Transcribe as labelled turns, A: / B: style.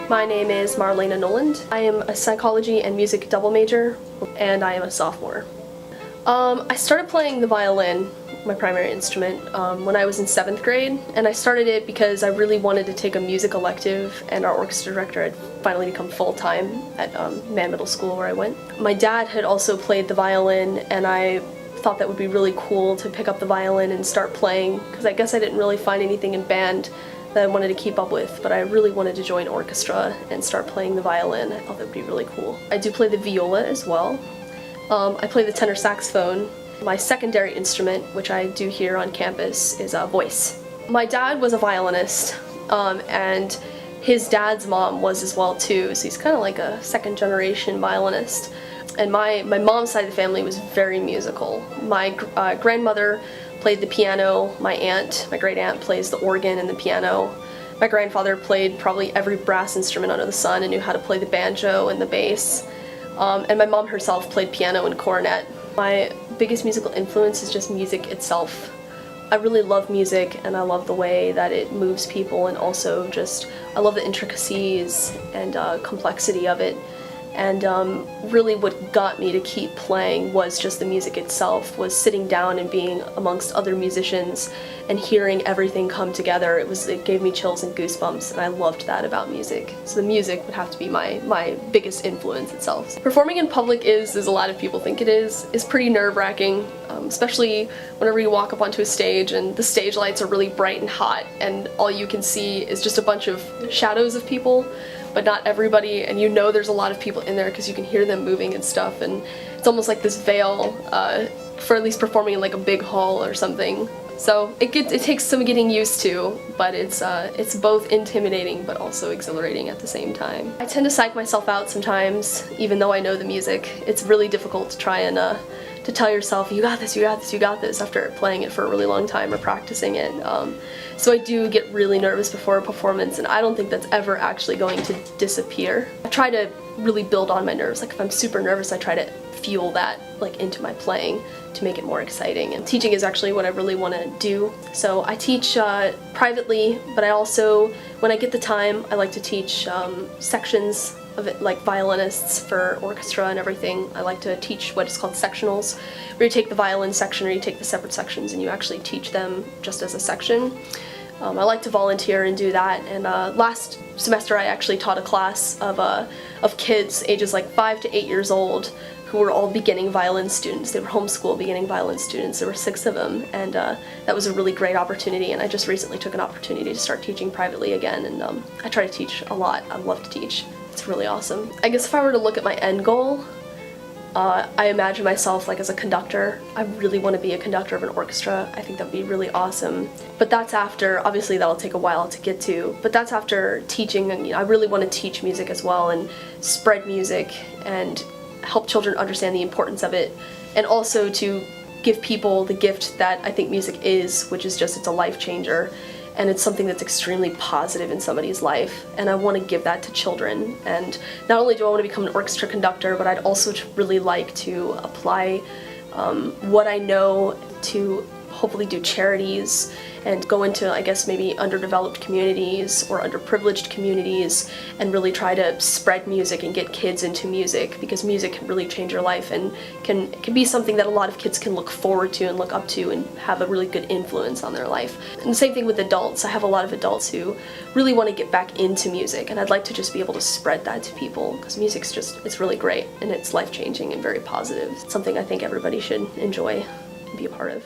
A: My name is Marlena Noland. I am a psychology and music double major, and I am a sophomore. I started playing the violin, my primary instrument, when I was in 7th grade, and I started it because I really wanted to take a music elective, and our orchestra director had finally become full-time at Man Middle School where I went. My dad had also played the violin, and I thought that would be really cool to pick up the violin and start playing, because I guess I didn't really find anything in band that I wanted to keep up with, but I really wanted to join orchestra and start playing the violin. I thought that would be really cool. I do play the viola as well. I play the tenor saxophone. My secondary instrument, which I do here on campus, is voice. My dad was a violinist, and his dad's mom was as well too, so he's kind of like a second generation violinist. And my mom's side of the family was very musical. My grandmother played the piano, my great aunt plays the organ and the piano. My grandfather played probably every brass instrument under the sun and knew how to play the banjo and the bass. And my mom herself played piano and cornet. My biggest musical influence is just music itself. I really love music, and I love the way that it moves people, and also just I love the intricacies and complexity of it. And really what got me to keep playing was just the music itself, was sitting down and being amongst other musicians and hearing everything come together. It gave me chills and goosebumps, and I loved that about music. So the music would have to be my biggest influence itself. Performing in public is, as a lot of people think it is pretty nerve-wracking, especially whenever you walk up onto a stage and the stage lights are really bright and hot and all you can see is just a bunch of shadows of people, but not everybody, and you know there's a lot of people in there because you can hear them moving and stuff, and it's almost like this veil for at least performing in like a big hall or something. So it takes some getting used to, but it's both intimidating but also exhilarating at the same time. I tend to psych myself out sometimes, even though I know the music. It's really difficult to try and to tell yourself, you got this, you got this, you got this, after playing it for a really long time or practicing it. So I do get really nervous before a performance, and I don't think that's ever actually going to disappear. I try to really build on my nerves. Like if I'm super nervous, I try to fuel that like into my playing to make it more exciting. And teaching is actually what I really want to do. So I teach privately, but I also, when I get the time, I like to teach sections of it, like violinists for orchestra and everything. I like to teach what is called sectionals, where you take the violin section or you take the separate sections and you actually teach them just as a section. I like to volunteer and do that, and last semester I actually taught a class of kids ages like 5 to 8 years old who were all beginning violin students. They were homeschool beginning violin students. There were 6 of them, and that was a really great opportunity, and I just recently took an opportunity to start teaching privately again, and I try to teach a lot. I love to teach. It's really awesome. I guess if I were to look at my end goal, I imagine myself like as a conductor. I really want to be a conductor of an orchestra. I think that would be really awesome. But that's after, obviously that'll take a while to get to, but that's after teaching, and I really want to teach music as well and spread music and help children understand the importance of it, and also to give people the gift that I think music is, which is just it's a life changer. And it's something that's extremely positive in somebody's life, and I want to give that to children. And not only do I want to become an orchestra conductor, but I'd also really like to apply what I know to hopefully do charities and go into, I guess, maybe underdeveloped communities or underprivileged communities and really try to spread music and get kids into music, because music can really change your life and can be something that a lot of kids can look forward to and look up to and have a really good influence on their life. And the same thing with adults. I have a lot of adults who really want to get back into music, and I'd like to just be able to spread that to people, because music's just, it's really great and it's life-changing and very positive. It's something I think everybody should enjoy and be a part of.